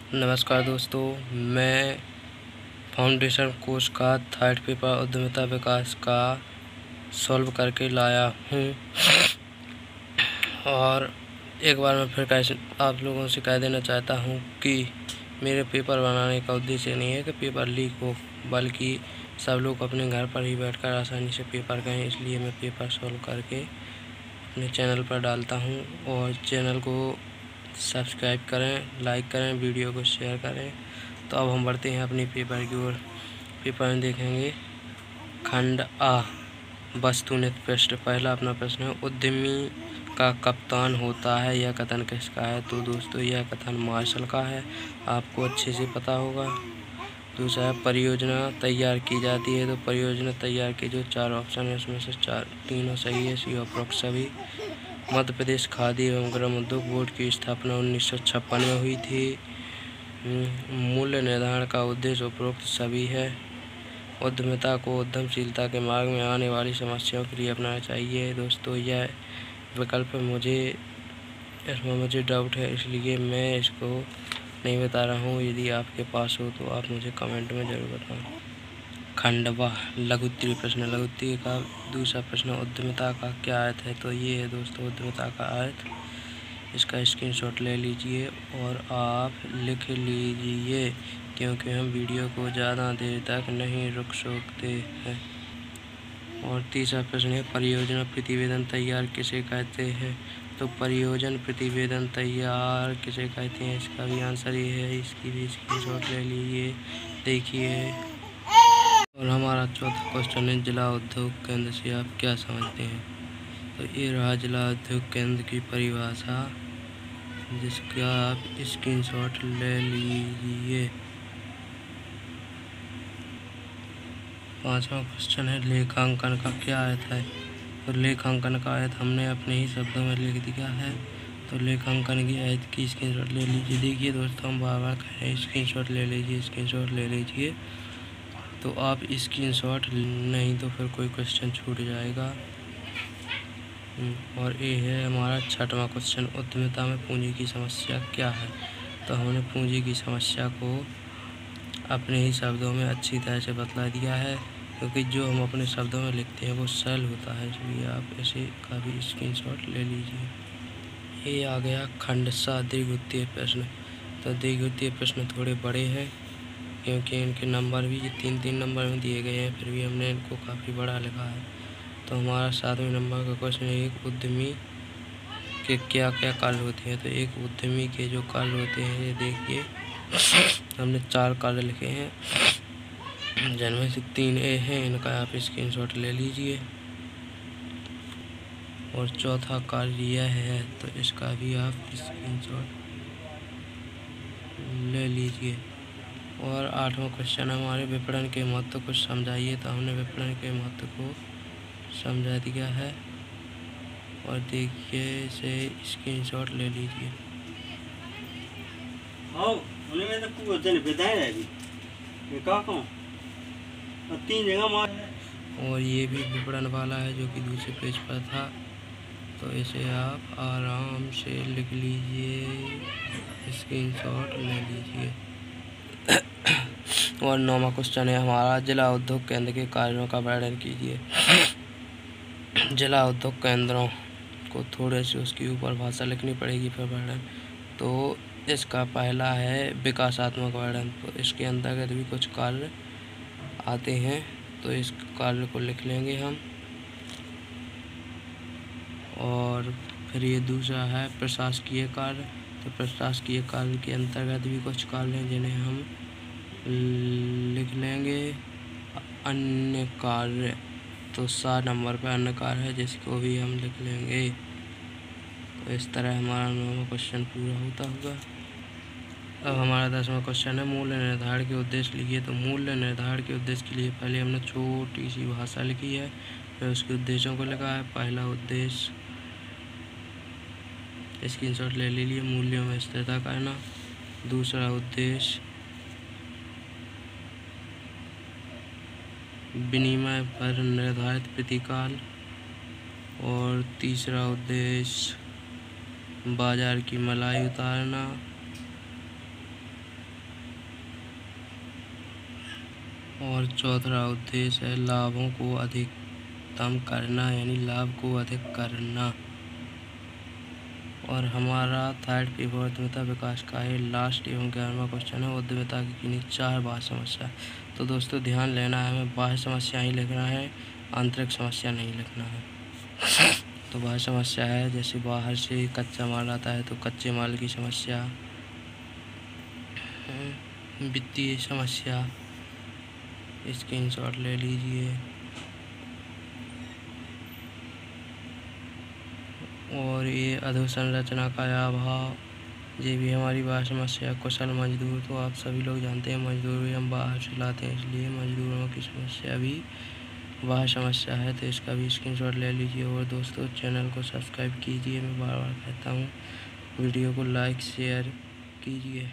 नमस्कार दोस्तों, मैं फाउंडेशन कोर्स का थर्ड पेपर उद्यमिता विकास का सॉल्व करके लाया हूँ। और एक बार मैं फिर आप लोगों से कह देना चाहता हूँ कि मेरे पेपर बनाने का उद्देश्य नहीं है कि पेपर लीक हो, बल्कि सब लोग अपने घर पर ही बैठकर आसानी से पेपर करें। इसलिए मैं पेपर सॉल्व करके अपने चैनल पर डालता हूँ। और चैनल को सब्सक्राइब करें, लाइक करें, वीडियो को शेयर करें। तो अब हम बढ़ते हैं अपनी पेपर की ओर। पेपर में देखेंगे खंड आ, वस्तुनिष्ठ प्रश्न। पहला अपना प्रश्न है, उद्यमी का कप्तान होता है, यह कथन किसका है? तो दोस्तों यह कथन मार्शल का है, आपको अच्छे से पता होगा। दूसरा है, परियोजना तैयार की जाती है। तो परियोजना तैयार के जो 4 ऑप्शन है उसमें से तीनों सही है, सी उपरोक्त सभी। मध्य प्रदेश खादी एवं ग्राम उद्योग बोर्ड की स्थापना 1956 में हुई थी। मूल्य निर्धारण का उद्देश्य उपरोक्त सभी है। उद्यमिता को उद्यमशीलता के मार्ग में आने वाली समस्याओं के लिए अपनाना चाहिए। दोस्तों यह विकल्प इसमें मुझे डाउट है, इसलिए मैं इसको नहीं बता रहा हूँ। यदि आपके पास हो तो आप मुझे कमेंट में ज़रूर बताएं। खंड व लघुत्तरीय प्रश्न। लघुत्तरीय का दूसरा प्रश्न, उद्यमिता का क्या अर्थ है? तो ये है दोस्तों उद्यमिता का अर्थ। इसका स्क्रीनशॉट ले लीजिए और आप लिख लीजिए, क्योंकि हम वीडियो को ज़्यादा देर तक नहीं रुक सकते हैं। और तीसरा प्रश्न है, परियोजना प्रतिवेदन तैयार किसे कहते हैं? तो परियोजना प्रतिवेदन तैयार किसे कहते हैं, इसका भी आंसर ये है। इसकी भी स्क्रीनशॉट ले लीजिए, देखिए। और हमारा चौथा क्वेश्चन है, जिला उद्योग केंद्र से आप क्या समझते हैं? तो ये रहा जिला उद्योग केंद्र की परिभाषा, जिसका आप स्क्रीनशॉट ले लीजिए। पांचवा क्वेश्चन है, लेखांकन का क्या अर्थ है? तो लेखांकन का अर्थ हमने अपने ही शब्दों में लिख दिया है। तो लेखांकन की अर्थ की स्क्रीनशॉट ले लीजिए। देखिए दोस्तों, हम बार बार कह रहे हैं स्क्रीनशॉट ले लीजिए, स्क्रीनशॉट ले लीजिए। तो आप स्क्रीनशॉट नहीं तो फिर कोई क्वेश्चन छूट जाएगा। और ये है हमारा छठवां क्वेश्चन, उद्यमिता में पूंजी की समस्या क्या है? तो हमने पूंजी की समस्या को अपने ही शब्दों में अच्छी तरह से बतला दिया है, क्योंकि जो हम अपने शब्दों में लिखते हैं वो सरल होता है, इसलिए आप इसे का भी स्क्रीनशॉट ले लीजिए। ये आ गया खंड सा, दीर्घवृत्तीय प्रश्न। तो दीर्घवृत्तीय प्रश्न थोड़े बड़े हैं, क्योंकि इनके नंबर भी 3-3 नंबर में दिए गए हैं, फिर भी हमने इनको काफ़ी बड़ा लिखा है। तो हमारा 7वें नंबर का क्वेश्चन है, एक उद्यमी के क्या क्या कार्य होते हैं? तो एक उद्यमी के जो कार्य होते हैं, ये देखिए हमने 4 कार्य लिखे हैं, जिनमें से 3 ए हैं, इनका आप स्क्रीनशॉट ले लीजिए। और चौथा कार्य यह है, तो इसका भी आप स्क्रीनशॉट ले लीजिए। और 8वां क्वेश्चन हमारे, विपणन के महत्व को समझाइए। तो हमने विपणन के महत्व को समझा दिया है, और देखिए इसे स्क्रीनशॉट ले लीजिए। और ये भी विपणन वाला है, जो कि दूसरे पेज पर था, तो इसे आप आराम से लिख लीजिए, स्क्रीनशॉट ले लीजिए। और 9वां क्वेश्चन है हमारा, जिला उद्योग केंद्र के कार्यों का वर्णन कीजिए। जिला उद्योग केंद्रों को थोड़े से उसकी ऊपर भाषा लिखनी पड़ेगी, फिर वर्णन। तो इसका पहला है विकासात्मक वर्णन। तो इसके अंतर्गत भी कुछ कार्य आते हैं, तो इस कार्य को लिख लेंगे हम। और फिर ये दूसरा है प्रशासकीय कार्य। तो प्रशासकीय कार्य के अंतर्गत भी कुछ कार्य हैं, जिन्हें हम लिख लेंगे। अन्य कार्य, तो 7 नंबर पर अन्य कार्य है, जिसको भी हम लिख लेंगे। तो इस तरह हमारा 9वां क्वेश्चन पूरा होता होगा। अब हमारा 10वां क्वेश्चन है, मूल्य निर्धारण के उद्देश्य लिखिए। तो मूल्य निर्धारण के उद्देश्य के लिए पहले हमने छोटी सी भाषा लिखी है, फिर उसके उद्देश्यों को लिखा है। पहला उद्देश्य, स्क्रीनशॉट ले लीजिए, मूल्यों में स्थिरता करना। दूसरा उद्देश्य, विनिमय पर निर्धारित प्रतिकाल। और तीसरा उद्देश्य, बाजार की मलाई उतारना। और चौथा उद्देश्य है लाभों को अधिकतम करना, यानी लाभ को अधिक करना। और हमारा थर्ड पेपर उद्यमिता विकास का है। लास्ट एवं 11वां क्वेश्चन है उद्यमिता की किन्हीं 4 बाह्य समस्या। तो दोस्तों ध्यान लेना है, हमें बाह्य समस्या ही लिखना है, आंतरिक समस्या नहीं लिखना है। तो बाह्य समस्या है जैसे बाहर से कच्चा माल आता है तो कच्चे माल की समस्या, वित्तीय समस्या, स्क्रीनशॉट ले लीजिए। और ये अधोसंरचना का अभाव, ये भी हमारी बाह्य समस्या। कुशल मजदूर, तो आप सभी लोग जानते हैं मजदूर भी हम बाहर से लाते हैं, इसलिए मजदूरों की समस्या भी बाह्य समस्या है। तो इसका भी स्क्रीनशॉट ले लीजिए। और दोस्तों चैनल को सब्सक्राइब कीजिए, मैं बार बार कहता हूँ। वीडियो को लाइक शेयर कीजिए।